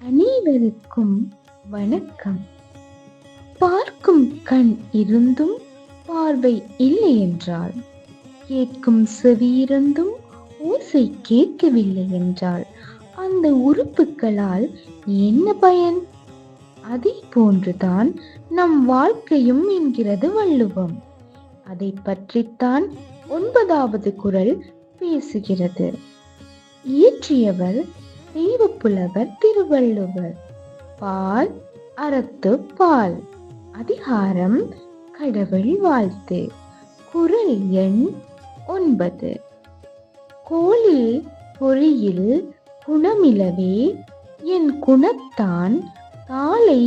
அனைவருக்கும் வணக்கம். பார்க்கும் கண் இருந்தும் பார்வை இல்லை என்றால், கேட்கும் செவி இருந்தும் ஓசை கேட்கவில்லை என்றால், அந்த உறுப்புகளால் என்ன பயன்? அதே போன்றுதான் நம் வாழ்க்கையும் என்கிறது வள்ளுவம். அதை பற்றித்தான் 9வது குறள் பேசுகிறது. இயற்றியவர் தெய்வப்புலவர் திருவள்ளுவர். பால் அறத்துப்பால். அதிகாரம் கடவுள் வாழ்த்து. குறள் எண் 9. கோலில் பொறியில் குணமிலவே என் குணத்தான் தாளை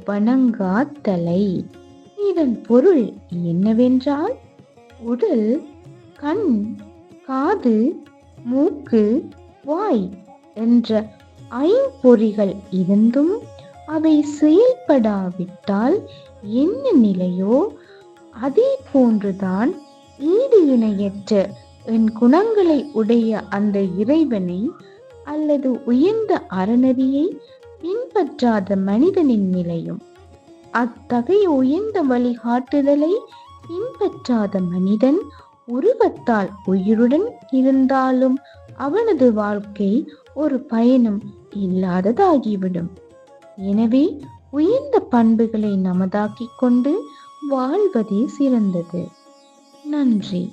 வணங்காத்தலை. இதன் பொருள் என்னவென்றால், உடல், கண், காது, மூக்கு, வாய் என்ற ஐம்பொறிகள் இருந்தும் அவை செயல்படாவிட்டால் என்ன நிலையோ அதே போன்றுதான் ஈடு இணையற்ற என் குணங்களை உடைய அந்த இறைவனை அல்லது உயர்ந்த அறநெறியை பின்பற்றாத மனிதனின் நிலையும். அத்தகைய உயர்ந்த வழிகாட்டுதலை பின்பற்றாத மனிதன் உருவத்தால் உயிருடன் இருந்தாலும் அவனது வாழ்க்கை ஒரு பயனும் இல்லாததாகிவிடும். எனவே உயர்ந்த பண்புகளை நமதாக்கிக் கொண்டு வாழ்வதே சிறந்தது. நன்றி.